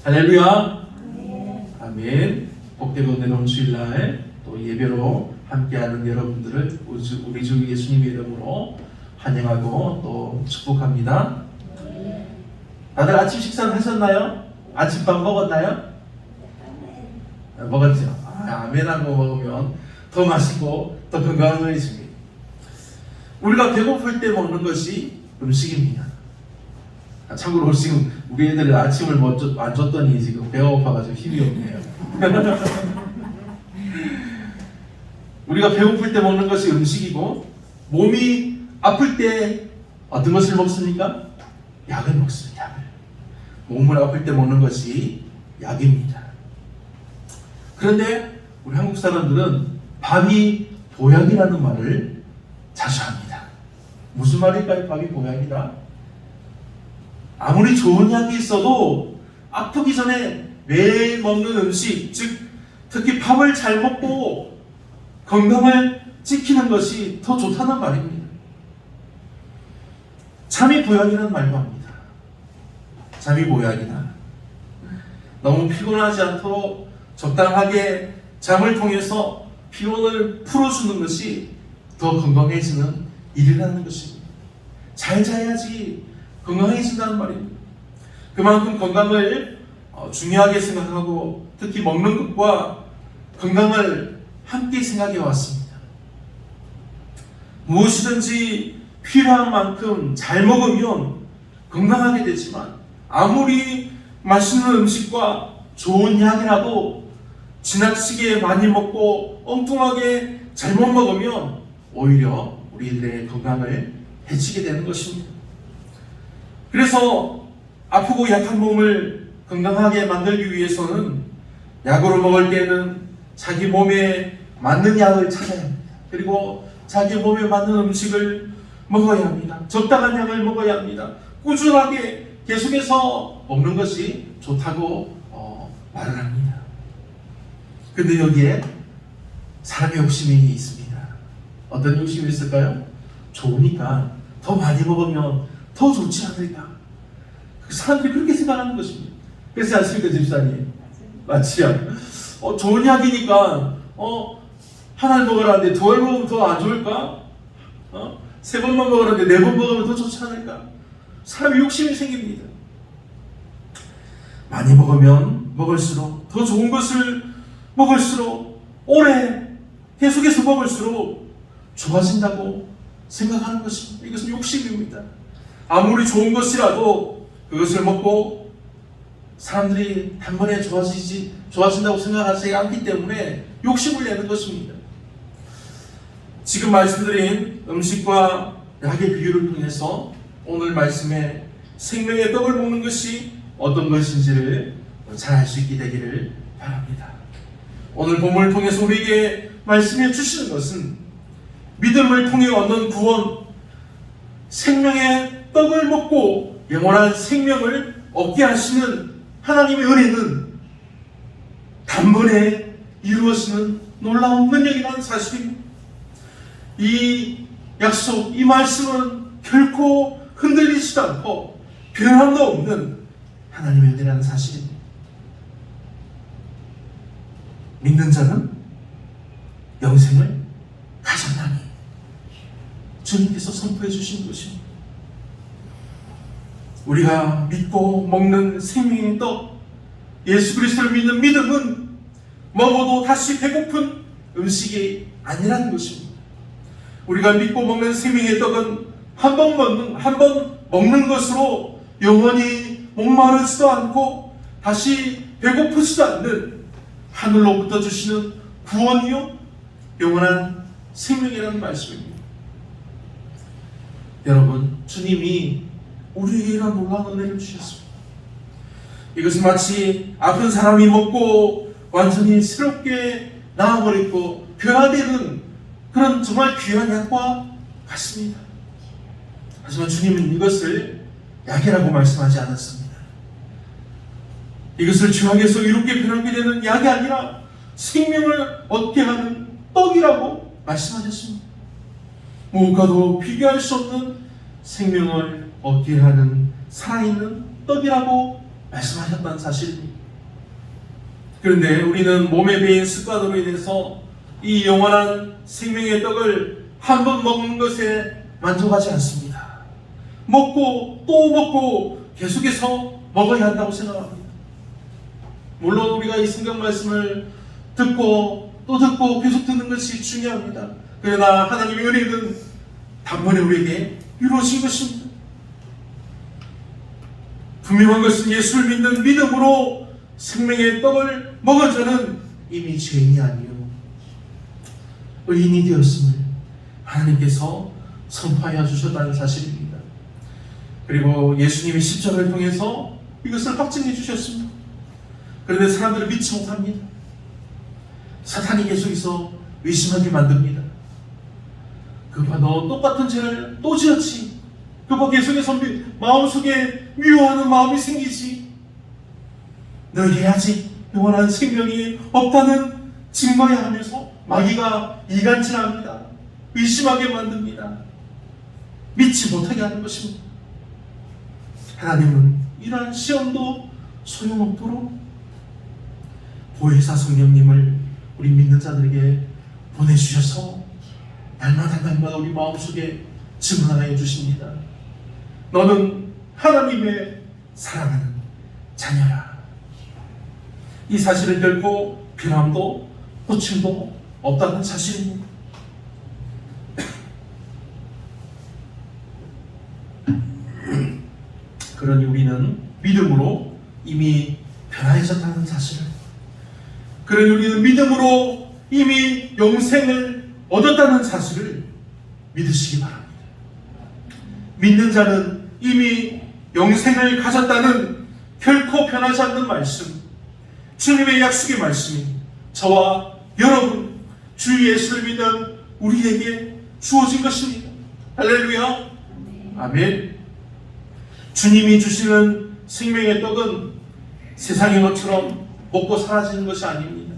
할렐루야. 아멘. 복되고 은혜로운 주일날 또 예배로 함께하는 여러분들을 우리 주 예수님의 이름으로 환영하고 또 축복합니다. 다들 아침 식사를 하셨나요? 아침밥 먹었나요? 먹었죠. 아멘하고 먹으면 더 맛있고 더 건강해집니다. 우리가 배고플 때 먹는 것이 음식입니다. 참고로 지금 우리 애들 아침을 안 줬더니 지금 배가 고파가지고 힘이 없네요. 우리가 배고플 때 먹는 것이 음식이고, 몸이 아플 때 어떤 것을 먹습니까? 약을 먹습니다. 약을. 몸을 아플 때 먹는 것이 약입니다. 그런데 우리 한국 사람들은 밥이 보약이라는 말을 자주 합니다. 무슨 말일까요? 밥이 보약이다. 아무리 좋은 약이 있어도 아프기 전에 매일 먹는 음식, 즉 특히 밥을 잘 먹고 건강을 지키는 것이 더 좋다는 말입니다. 잠이 보약이라는 말도 합니다. 잠이 보약이다. 너무 피곤하지 않도록 적당하게 잠을 통해서 피곤을 풀어주는 것이 더 건강해지는 일이라는 것입니다. 잘 자야지 건강해진다는 말입니다. 그만큼 건강을 중요하게 생각하고 특히 먹는 것과 건강을 함께 생각해 왔습니다. 무엇이든지 필요한 만큼 잘 먹으면 건강하게 되지만 아무리 맛있는 음식과 좋은 약이라도 지나치게 많이 먹고 엉뚱하게 잘못 먹으면 오히려 우리들의 건강을 해치게 되는 것입니다. 그래서 아프고 약한 몸을 건강하게 만들기 위해서는 약으로 먹을 때는 자기 몸에 맞는 약을 찾아야 합니다. 그리고 자기 몸에 맞는 음식을 먹어야 합니다. 적당한 약을 먹어야 합니다. 꾸준하게 계속해서 먹는 것이 좋다고 말을 합니다. 근데 여기에 사람의 욕심이 있습니다. 어떤 욕심이 있을까요? 좋으니까 더 많이 먹으면 더 좋지 않을까? 사람들이 그렇게 생각하는 것입니다. 그래서 않습니까, 집사님? 맞지요? 좋은 약이니까 하나를 먹으라는데 두 알 먹으면 더 안 좋을까? 세 번만 먹으라는데 네 번 먹으면 더 좋지 않을까? 사람이 욕심이 생깁니다. 많이 먹으면 먹을수록 더 좋은 것을 먹을수록 오래 계속해서 먹을수록 좋아진다고 생각하는 것입니다. 이것은 욕심입니다. 아무리 좋은 것이라도 그것을 먹고 사람들이 한 번에 좋아진다고 생각하지 않기 때문에 욕심을 내는 것입니다. 지금 말씀드린 음식과 약의 비유를 통해서 오늘 말씀에 생명의 떡을 먹는 것이 어떤 것인지를 잘 알 수 있게 되기를 바랍니다. 오늘 본문을 통해서 우리에게 말씀해 주시는 것은 믿음을 통해 얻는 구원, 생명의 떡을 먹고 영원한 생명을 얻게 하시는 하나님의 은혜는 단번에 이루어지는 놀라운 능력이라는 사실입니다. 이 약속, 이 말씀은 결코 흔들리지도 않고 변함도 없는 하나님의 은혜라는 사실입니다. 믿는 자는 영생을 가졌나니 주님께서 선포해 주신 것입니다. 우리가 믿고 먹는 생명의 떡, 예수 그리스도를 믿는 믿음은 먹어도 다시 배고픈 음식이 아니라는 것입니다. 우리가 믿고 먹는 생명의 떡은 한 번 먹는 것으로 영원히 목마르지도 않고 다시 배고프지도 않는 하늘로부터 주시는 구원이요 영원한 생명이라는 말씀입니다. 여러분, 주님이 우리에게 이런 놀라운 은혜를 주셨습니다. 이것은 마치 아픈 사람이 먹고 완전히 새롭게 나아버리고 변화되는 그런 정말 귀한 약과 같습니다. 하지만 주님은 이것을 약이라고 말씀하지 않았습니다. 이것을 죄악에서 이롭게 변하게 되는 약이 아니라 생명을 얻게 하는 떡이라고 말씀하셨습니다. 무엇과도 비교할 수 없는 생명을 얻게 하는 살아있는 떡이라고 말씀하셨다는 사실입니다. 그런데 우리는 몸에 배인 습관으로 인해서 이 영원한 생명의 떡을 한 번 먹는 것에 만족하지 않습니다. 먹고 또 먹고 계속해서 먹어야 한다고 생각합니다. 물론 우리가 이 성경 말씀을 듣고 또 듣고 계속 듣는 것이 중요합니다. 그러나 하나님의 은혜는 단번에 우리에게 이루어진 것입니다. 분명한 것은 예수를 믿는 믿음으로 생명의 떡을 먹은 자는 이미 죄인이 아니요 의인이 되었음을 하나님께서 선포하여 주셨다는 사실입니다. 그리고 예수님이 십자가를 통해서 이것을 확증해 주셨습니다. 그런데 사람들은 믿지 못합니다. 사탄이 계속해서 의심하게 만듭니다. 그봐 너 똑같은 죄를 또 지었지. 그봐 계속해서 마음속에 미워하는 마음이 생기지. 너 해야지 영원한 생명이 없다는 증거야 하면서 마귀가 이간질합니다. 의심하게 만듭니다. 믿지 못하게 하는 것입니다. 하나님은 이러한 시험도 소용없도록 보혜사 성령님을 우리 믿는 자들에게 보내주셔서 날마다 우리 마음속에 증언하여 주십니다. 너는 하나님의 사랑하는 자녀라. 이 사실은 결코 변함도 고침도 없다는 사실입니다. 그러니 우리는 믿음으로 이미 변화해졌다는 사실을, 그러니 우리는 믿음으로 이미 영생을 얻었다는 사실을 믿으시기 바랍니다. 믿는 자는 이미 영생을 가졌다는 결코 변하지 않는 말씀, 주님의 약속의 말씀이 저와 여러분, 주 예수를 믿는 우리에게 주어진 것입니다. 할렐루야. 아멘. 주님이 주시는 생명의 떡은 세상의 것처럼 먹고 사라지는 것이 아닙니다.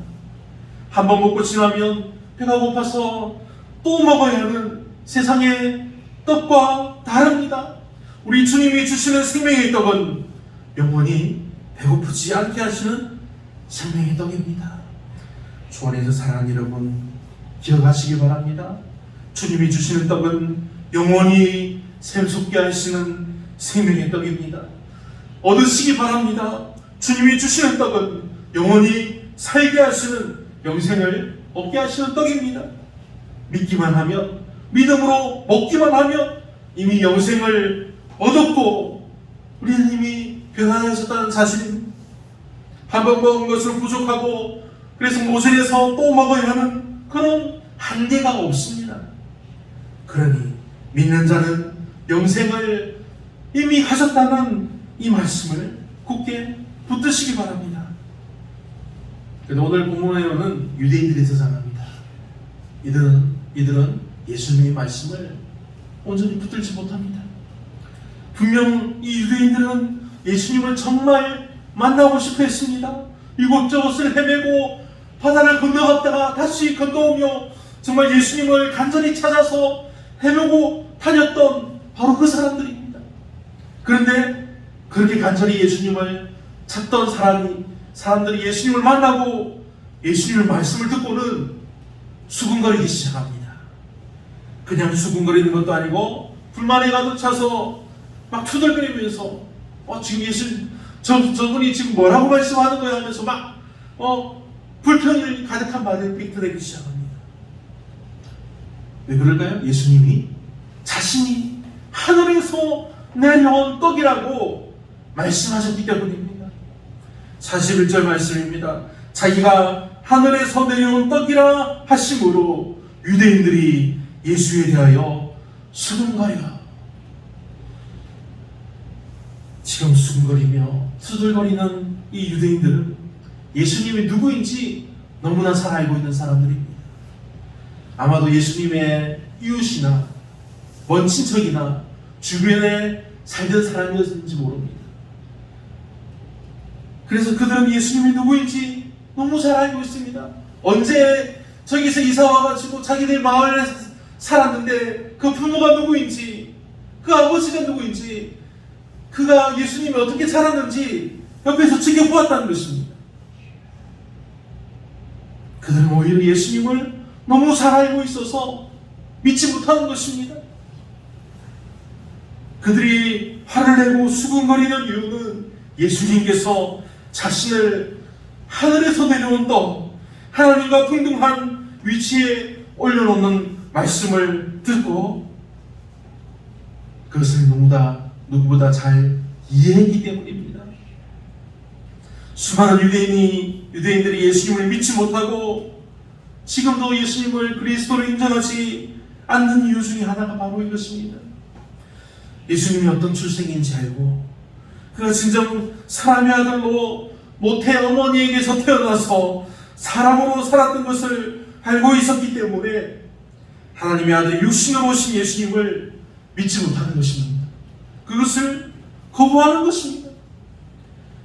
한번 먹고 지나면 배가 고파서 또 먹어야 하는 세상의 떡과 다릅니다. 우리 주님이 주시는 생명의 떡은 영원히 배고프지 않게 하시는 생명의 떡입니다. 주 안에서 사랑하는 여러분, 기억하시기 바랍니다. 주님이 주시는 떡은 영원히 샘솟게 하시는 생명의 떡입니다. 얻으시기 바랍니다. 주님이 주시는 떡은 영원히 살게 하시는, 영생을 얻게 하시는 떡입니다. 믿기만 하면, 믿음으로 먹기만 하면 이미 영생을 얻었고 우리는 이미 변화하셨다는 사실입니다. 한번 먹은 것은 부족하고 그래서 모세에서 또 먹어야 하는 그런 한계가 없습니다. 그러니 믿는 자는 영생을 이미 하셨다는 이 말씀을 굳게 붙드시기 바랍니다. 그런데 오늘 본문에는 유대인들이 등장합니다. 이들은 예수님의 말씀을 온전히 붙들지 못합니다. 분명 이 유대인들은 예수님을 정말 만나고 싶어 했습니다. 이곳저곳을 헤매고 바다를 건너갔다가 다시 건너오며 정말 예수님을 간절히 찾아서 헤매고 다녔던 바로 그 사람들입니다. 그런데 그렇게 간절히 예수님을 찾던 사람들이 예수님을 만나고 예수님의 말씀을 듣고는 수군거리기 시작합니다. 그냥 수군거리는 것도 아니고 불만에 가득 차서 막 투덜거리면서 지금 저분이 지금 뭐라고 말씀하는 거야 하면서 막 불평이 가득한 말을 빅터내기 시작합니다. 왜 그럴까요? 예수님이 자신이 하늘에서 내려온 떡이라고 말씀하셨기 때문입니다. 41절 말씀입니다. 자기가 하늘에서 내려온 떡이라 하심으로 유대인들이 예수에 대하여 수군거려. 지금 수군거리며 투덜거리는 이 유대인들은 예수님이 누구인지 너무나 잘 알고 있는 사람들입니다. 아마도 예수님의 이웃이나 먼 친척이나 주변에 살던 사람이었는지 모릅니다. 그래서 그들은 예수님이 누구인지 너무 잘 알고 있습니다. 언제 저기서 이사 와가지고 자기들 마을에 살았는데 그 부모가 누구인지, 그 아버지가 누구인지, 그가 예수님이 어떻게 살았는지 옆에서 지켜보았다는 것입니다. 그들은 오히려 예수님을 너무 잘 알고 있어서 믿지 못하는 것입니다. 그들이 화를 내고 수군거리는 이유는 예수님께서 자신을 하늘에서 내려온 떡, 하나님과 동등한 위치에 올려놓는 말씀을 듣고 그것을 누구보다 잘 이해했기 때문입니다. 수많은 유대인들이 예수님을 믿지 못하고 지금도 예수님을 그리스도로 인정하지 않는 이유 중에 하나가 바로 이것입니다. 예수님이 어떤 출생인지 알고 그가 진정 사람의 아들로 모태 어머니에게서 태어나서 사람으로 살았던 것을 알고 있었기 때문에 하나님의 아들 육신으로 오신 예수님을 믿지 못하는 것입니다. 그것을 거부하는 것입니다.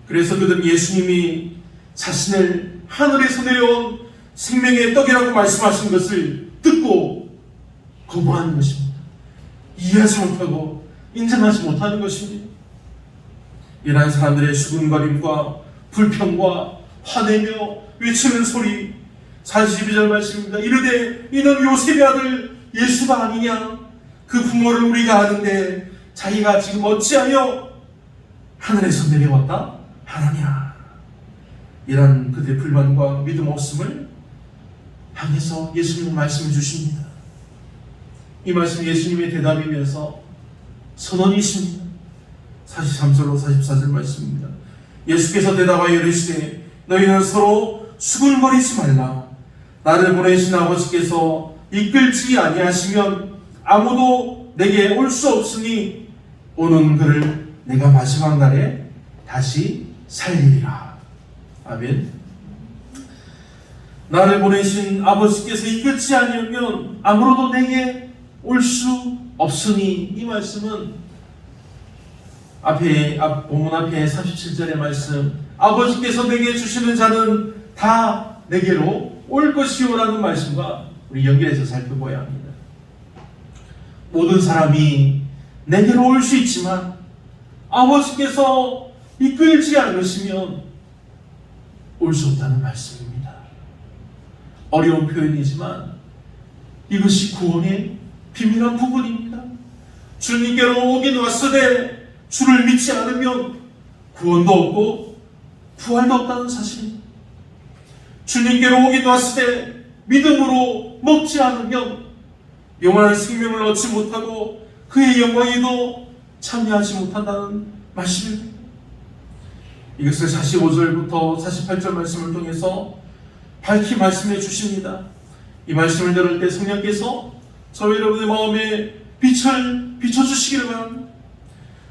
그래서 그들은 예수님이 자신을 하늘에서 내려온 생명의 떡이라고 말씀하신 것을 듣고 거부하는 것입니다. 이해하지 못하고 인정하지 못하는 것입니다. 이러한 사람들의 수군거림과 불평과 화내며 외치는 소리, 42절 말씀입니다. 이르되 이는 요셉의 아들 예수가 아니냐? 그 부모를 우리가 아는데 자기가 지금 어찌하여 하늘에서 내려왔다 하느냐? 이런 그들의 불만과 믿음 없음을 향해서 예수님은 말씀해 주십니다. 이 말씀 예수님의 대답이면서 선언이십니다. 43절로 44절 말씀입니다. 예수께서 대답하여 이르시되 너희는 서로 수군거리지 말라. 나를 보내신 아버지께서 이끌지 아니하시면 아무도 내게 올 수 없으니 오는 그를 내가 마지막 날에 다시 살리리라. 아멘. 나를 보내신 아버지께서 이끌지 아니하면 아무로도 내게 올 수 없으니, 이 말씀은 본문 앞에 37절의 말씀, 아버지께서 내게 주시는 자는 다 내게로 올 것이요 라는 말씀과 우리 연결해서 살펴봐야 합니다. 모든 사람이 내게로 올 수 있지만 아버지께서 이끌지 않으시면 올 수 없다는 말씀입니다. 어려운 표현이지만 이것이 구원의 비밀한 부분입니다. 주님께로 오긴 왔으되 주를 믿지 않으면 구원도 없고 부활도 없다는 사실입니다. 주님께로 오긴 왔으되 믿음으로 먹지 않으면 영원한 생명을 얻지 못하고 그의 영광에도 참여하지 못한다는 말씀입니다. 이것을 45절부터 48절 말씀을 통해서 밝히 말씀해 주십니다. 이 말씀을 들을 때 성령께서 저희 여러분의 마음에 빛을 비춰주시기를 바랍니다.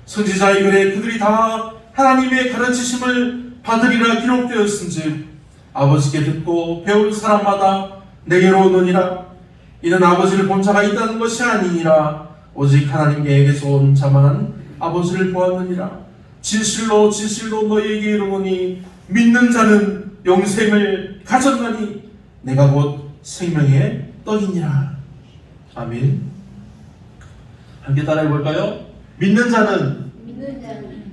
선지자의 글에 그들이 다 하나님의 가르치심을 받으리라 기록되었은즉 아버지께 듣고 배울 사람마다 내게로 오느니라. 이는 아버지를 본 자가 있다는 것이 아니니라. 오직 하나님께서 온 자만 아버지를 보았느니라. 진실로 진실로 너희에게 이르노니 믿는 자는 영생을 가졌나니 내가 곧 생명의 떡이니라. 아멘. 함께 따라해 볼까요? 믿는 자는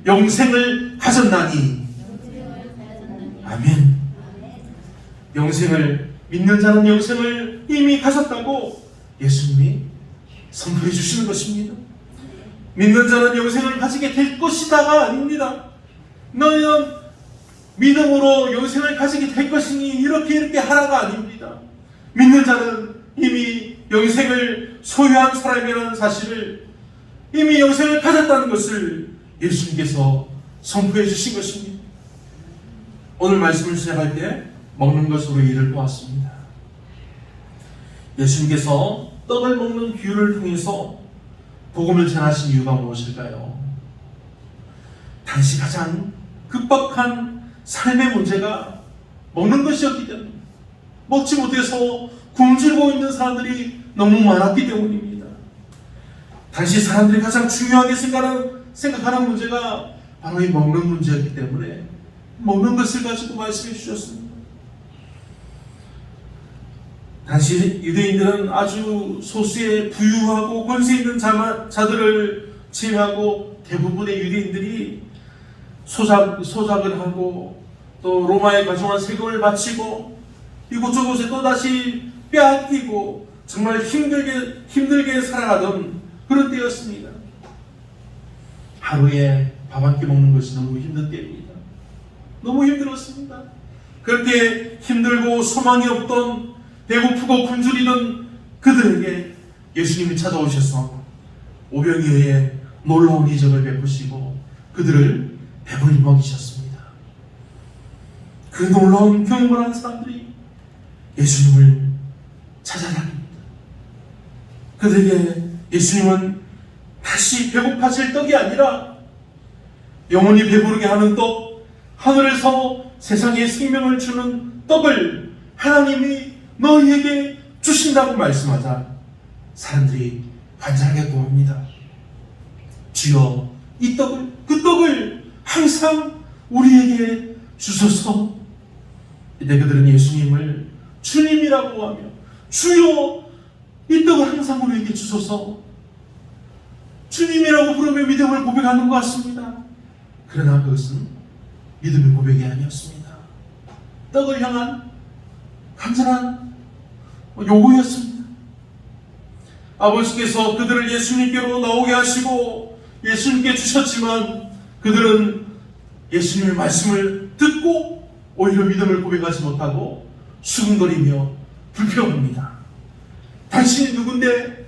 영생을 가졌나니. 아멘. 믿는 자는 영생을 이미 가졌다고 예수님이 선포해 주시는 것입니다. 믿는 자는 영생을 가지게 될 것이다가 아닙니다. 너희는 믿음으로 영생을 가지게 될 것이니 이렇게 하라가 아닙니다. 믿는 자는 이미 영생을 소유한 사람이라는 사실을, 이미 영생을 가졌다는 것을 예수님께서 선포해 주신 것입니다. 오늘 말씀을 시작할 때 먹는 것으로 이를 보았습니다. 예수님께서 떡을 먹는 비유를 통해서 복음을 전하신 이유가 무엇일까요? 당시 가장 급박한 삶의 문제가 먹는 것이었기 때문에, 먹지 못해서 굶주리고 있는 사람들이 너무 많았기 때문입니다. 당시 사람들이 가장 중요하게 생각하는 문제가 바로 이 먹는 문제였기 때문에 먹는 것을 가지고 말씀해 주셨습니다. 당시 유대인들은 아주 소수의 부유하고 권세 있는 자들을 제외하고 대부분의 유대인들이 소작을 하고 또 로마에 가져간 세금을 바치고 이곳저곳에 또다시 빼앗기고 정말 힘들게 살아가던 그런 때였습니다. 하루에 밥 한 끼 먹는 것이 너무 힘든 때입니다. 너무 힘들었습니다. 그렇게 힘들고 소망이 없던, 배고프고 굶주리던 그들에게 예수님이 찾아오셔서 오병이어의 놀라운 이적을 베푸시고 그들을 배불리 먹이셨습니다. 그 놀라운 경험을 한 사람들이 예수님을 찾아다닙니다. 그들에게 예수님은 다시 배고파질 떡이 아니라 영원히 배부르게 하는 떡, 하늘에서 세상에 생명을 주는 떡을 하나님이 너희에게 주신다고 말씀하자 사람들이 반짝하게 구합니다. 주여, 이 떡을, 그 떡을 항상 우리에게 주소서. 이때 그들은 예수님을 주님이라고 하며 주여, 이 떡을 항상 우리에게 주소서, 주님이라고 부르며 믿음을 고백하는 것 같습니다. 그러나 그것은 믿음의 고백이 아니었습니다. 떡을 향한 간절한 요구였습니다. 아버지께서 그들을 예수님께로 나오게 하시고 예수님께 주셨지만 그들은 예수님의 말씀을 듣고 오히려 믿음을 고백하지 못하고 수군거리며 불평합니다. 당신이 누군데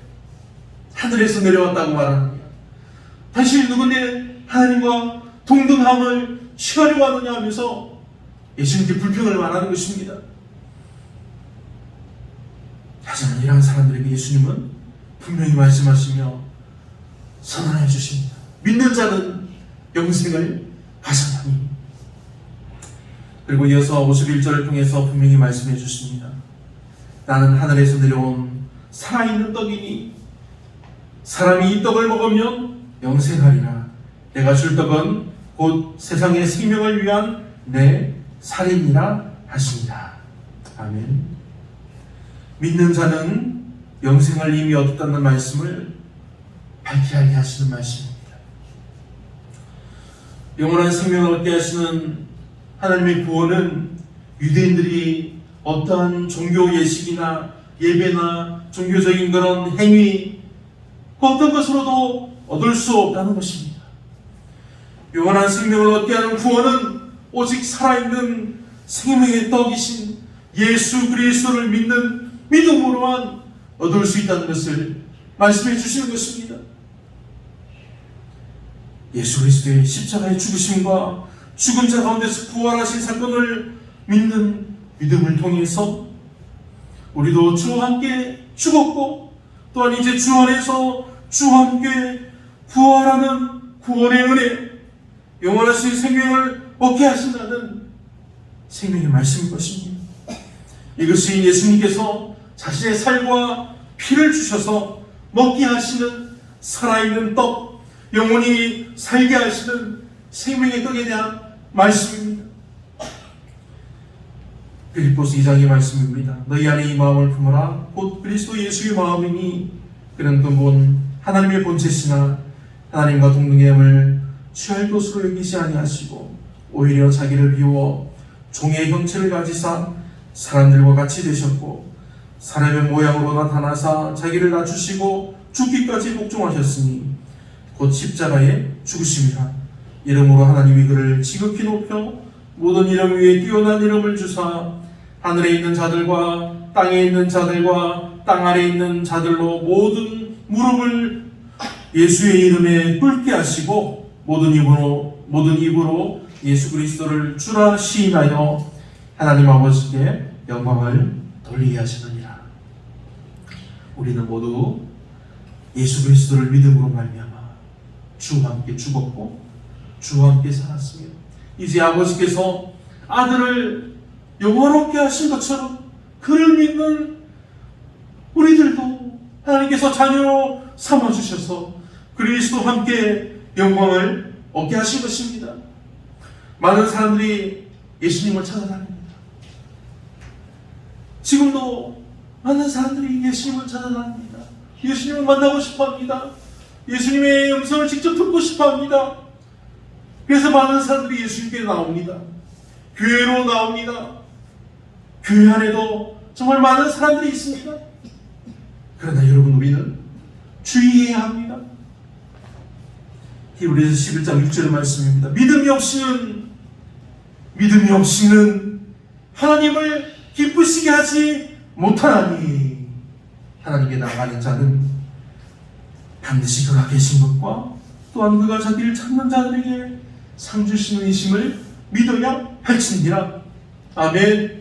하늘에서 내려왔다고 말하느냐? 당신이 누군데 하나님과 동등함을 취하려고 하느냐 하면서 예수님께 불평을 말하는 것입니다. 하지만 이러한 사람들에게 예수님은 분명히 말씀하시며 선언해 주십니다. 믿는 자는 영생을 가져나니. 그리고 이어서 51절을 통해서 분명히 말씀해 주십니다. 나는 하늘에서 내려온 살아있는 떡이니 사람이 이 떡을 먹으면 영생하리라. 내가 줄 떡은 곧 세상의 생명을 위한 내 살이니라 하십니다. 아멘. 믿는 자는 영생을 이미 얻었다는 말씀을 밝히 알게 하시는 말씀입니다. 영원한 생명을 얻게 하시는 하나님의 구원은 유대인들이 어떠한 종교 예식이나 예배나 종교적인 그런 행위, 그 어떤 것으로도 얻을 수 없다는 것입니다. 영원한 생명을 얻게 하는 구원은 오직 살아있는 생명의 떡이신 예수 그리스도를 믿는 믿음으로만 얻을 수 있다는 것을 말씀해 주시는 것입니다. 예수 그리스도의 십자가의 죽으심과 죽은 자 가운데서 부활하신 사건을 믿는 믿음을 통해서 우리도 주와 함께 죽었고 또한 이제 주 안에서 주와 함께 부활하는 구원의 은혜, 영원하신 생명을 얻게 하신다는 생명의 말씀인 것입니다. 이것이 예수님께서 자신의 살과 피를 주셔서 먹게 하시는 살아있는 떡, 영원히 살게 하시는 생명의 떡에 대한 말씀입니다. 빌립보서 2장의 말씀입니다. 너희 안에 이 마음을 품어라. 곧 그리스도 예수의 마음이니 그는 근본 하나님의 본체시나 하나님과 동등함을 취할 것으로 여기지 아니하시고 오히려 자기를 비워 종의 형체를 가지사 사람들과 같이 되셨고 사람의 모양으로 나타나사 자기를 낮추시고 죽기까지 복종하셨으니 곧 십자가에 죽으심이라. 이름으로 하나님이 그를 지극히 높여 모든 이름 위에 뛰어난 이름을 주사 하늘에 있는 자들과 땅에 있는 자들과 땅 아래에 있는 자들로 모든 무릎을 예수의 이름에 꿇게 하시고 모든 입으로 예수 그리스도를 주라 시인하여 하나님 아버지께 영광을 돌리게 하시느니라. 우리는 모두 예수 그리스도를 믿음으로 말미암아 주와 함께 죽었고 주와 함께 살았으며 이제 아버지께서 아들을 영원롭게 하신 것처럼 그를 믿는 우리들도 하나님께서 자녀로 삼아주셔서 그리스도와 함께 영광을 얻게 하신 것입니다. 많은 사람들이 예수님을 찾아다닙니다. 지금도 많은 사람들이 예수님을 찾아다닙니다. 예수님을 만나고 싶어합니다. 예수님의 음성을 직접 듣고 싶어합니다. 그래서 많은 사람들이 예수님께 나옵니다. 교회로 나옵니다. 교회 안에도 정말 많은 사람들이 있습니다. 그러나 여러분, 우리는 주의해야 합니다. 히브리서 11장 6절의 말씀입니다. 믿음이 없이는 하나님을 기쁘시게 하지 못하나니, 하나님께 나아가는 자는 반드시 그가 계신 것과 또한 그가 자기를 찾는 자들에게 상 주시는 이심을 믿어야 할지니라. 아멘.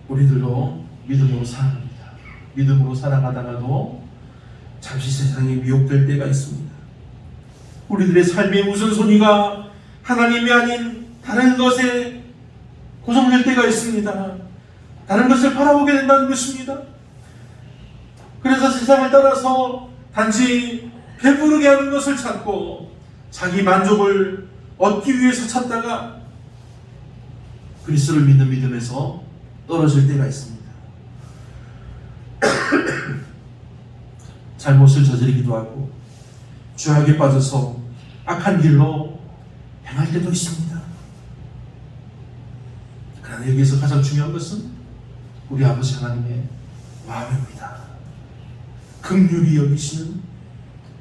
우리들도 믿음으로 살아갑니다. 믿음으로 살아가다가도 잠시 세상에 미혹될 때가 있습니다. 우리들의 삶의 우선순위가 하나님이 아닌 다른 것에 고정될 때가 있습니다. 다른 것을 바라보게 된다는 것입니다. 그래서 세상을 따라서 단지 배부르게 하는 것을 찾고 자기 만족을 얻기 위해서 찾다가 그리스도를 믿는 믿음에서 떨어질 때가 있습니다. 잘못을 저지르기도 하고 죄악에 빠져서 악한 길로 행할 때도 있습니다. 그러나 여기에서 가장 중요한 것은 우리 아버지 하나님의 마음입니다. 긍휼히 여기시는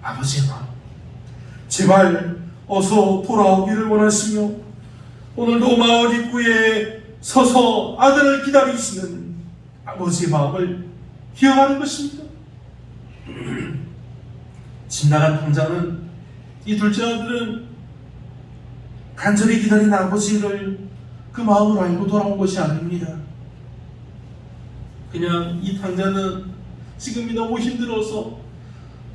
아버지의 마음, 제발 어서 돌아오기를 원하시며 오늘도 마을 입구에 서서 아들을 기다리시는 아버지의 마음을 기억하는 것입니다. 집 나간 탕자는, 이 둘째 아들은 간절히 기다린 아버지를 그 마음을 알고 돌아온 것이 아닙니다. 그냥 이 탕자는 지금이 너무 힘들어서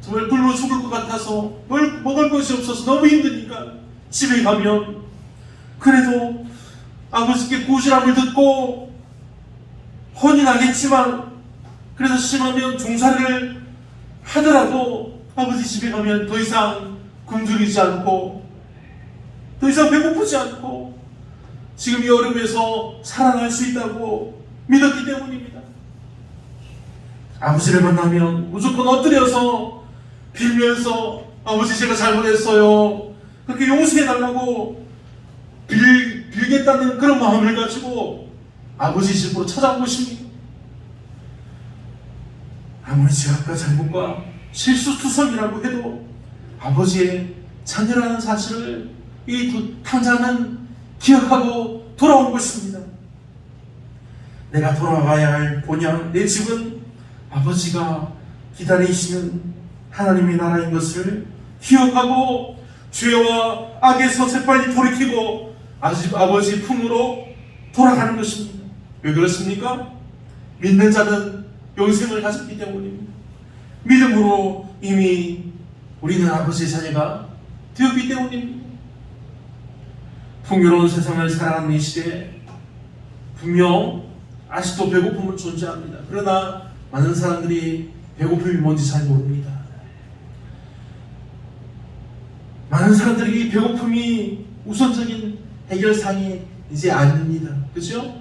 정말 굶어 죽을 것 같아서 먹을 것이 없어서 너무 힘드니까 집에 가면 그래도 아버지께 고시람을 듣고 혼이 나겠지만 그래서 심하면 종살이를 하더라도 아버지 집에 가면 더 이상 굶주리지 않고 더 이상 배고프지 않고 지금 이 어려움에서 살아날 수 있다고 믿었기 때문입니다. 아버지를 만나면 무조건 엎드려서 빌면서 아버지 제가 잘못했어요, 그렇게 용서해달라고 빌겠다는 그런 마음을 가지고 아버지 집으로 찾아온 것입니다. 아무리 죄악과 잘못과 실수투성이라고 해도 아버지의 자녀라는 사실을 이 두 탕자는 기억하고 돌아온 것입니다. 내가 돌아가야 할 본향, 내 집은 아버지가 기다리시는 하나님의 나라인 것을 기억하고 죄와 악에서 재빨리 돌이키고 아버지 품으로 돌아가는 것입니다. 왜 그렇습니까? 믿는 자는 영생을 가졌기 때문입니다. 믿음으로 이미 우리는 아버지의 자녀가 되었기 때문입니다. 풍요로운 세상을 살아가는 이 시대에 분명 아직도 배고픔은 존재합니다. 그러나 많은 사람들이 배고픔이 뭔지 잘 모릅니다. 많은 사람들이 배고픔이 우선적인 해결사항이 이제 아닙니다. 그렇죠?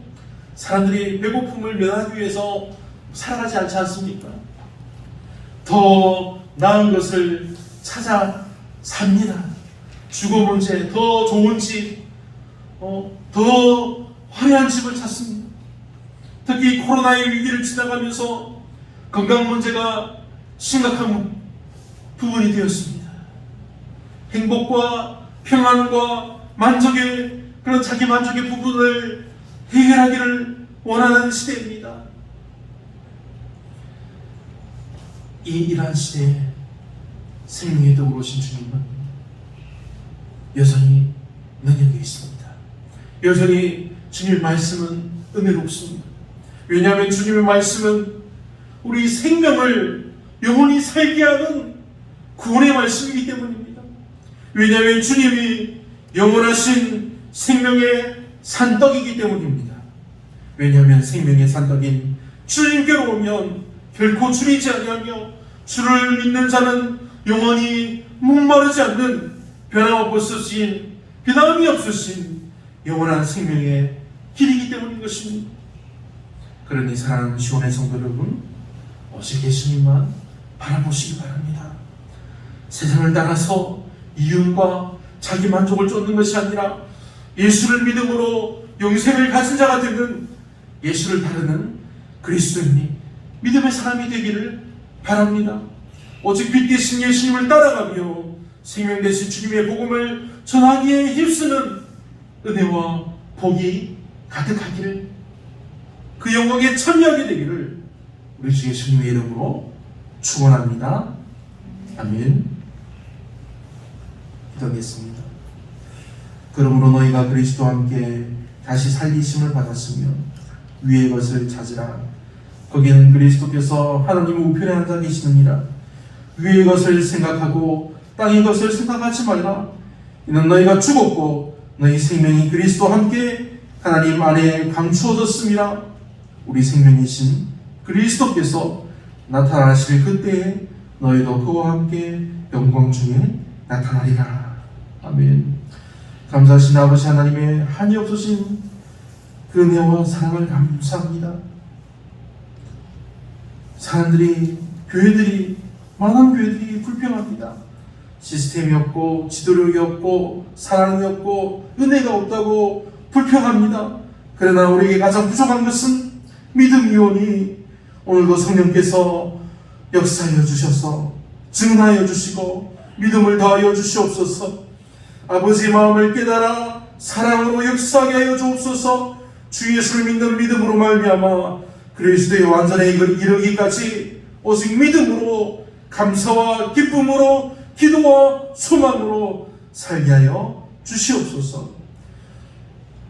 사람들이 배고픔을 면하기 위해서 살아가지 않지 않습니까? 더 나은 것을 찾아 삽니다. 주거 문제, 더 좋은 집, 더 화려한 집을 찾습니다. 특히 코로나의 위기를 지나가면서 건강 문제가 심각한 부분이 되었습니다. 행복과 평안과 만족의 그런 자기 만족의 부분을 해결하기를 원하는 시대입니다. 이 이러한 시대에 생명의 떡으로 오신 주님은 여전히 능력이 있습니다. 여전히 주님의 말씀은 은혜롭습니다. 왜냐하면 주님의 말씀은 우리 생명을 영원히 살게 하는 구원의 말씀이기 때문입니다. 왜냐하면 주님이 영원하신 생명의 산떡이기 때문입니다. 왜냐하면 생명의 산떡인 주님께로 오면 결코 줄이지 아니하며 주를 믿는 자는 영원히 목마르지 않는 변함없으신 변함이 없으신 영원한 생명의 길이기 때문인 것입니다. 그러니 사랑하는 시온의 성도 여러분, 오직 예수님만 바라보시기 바랍니다. 세상을 따라서 이윤과 자기 만족을 쫓는 것이 아니라 예수를 믿음으로 영생을 가진 자가 되는 예수를 따르는 그리스도인이 믿음의 사람이 되기를 바랍니다. 오직 빛 되신 예수님을 따라가며 생명 되신 주님의 복음을 전하기에 힘쓰는 은혜와 복이 가득하기를, 그 영광에 참여하게 되기를 우리 주 예수님의 이름으로 축원합니다. 아멘. 기도하겠습니다. 그러므로 너희가 그리스도와 함께 다시 살리심을 받았으며 위의 것을 찾으라. 거기는 그리스도께서 하나님 우편에 앉아 계시느니라. 위의 것을 생각하고 땅의 것을 생각하지 말라. 이는 너희가 죽었고 너희 생명이 그리스도와 함께 하나님 안에 감추어졌음이라. 우리 생명이신 그리스도께서 나타나실 그때에 너희도 그와 함께 영광 중에 나타나리라. 아멘. 감사하신 아버지 하나님의 한이 없으신 그 은혜와 사랑을 감사합니다. 사람들이, 교회들이, 많은 교회들이 불평합니다. 시스템이 없고 지도력이 없고 사랑이 없고 은혜가 없다고 불평합니다. 그러나 우리에게 가장 부족한 것은 믿음이오니 오늘도 성령께서 역사하여 주셔서 증언하여 주시고 믿음을 더하여 주시옵소서. 아버지의 마음을 깨달아 사랑으로 역사하게 하여 주옵소서. 주 예수를 믿는 믿음으로 말미암아 그리스도의 완전에 이르기까지 오직 믿음으로, 감사와 기쁨으로, 기도와 소망으로 살게 하여 주시옵소서.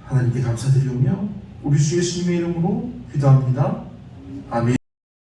하나님께 감사드리오며 우리 주 예수님의 이름으로 기도합니다. 아멘.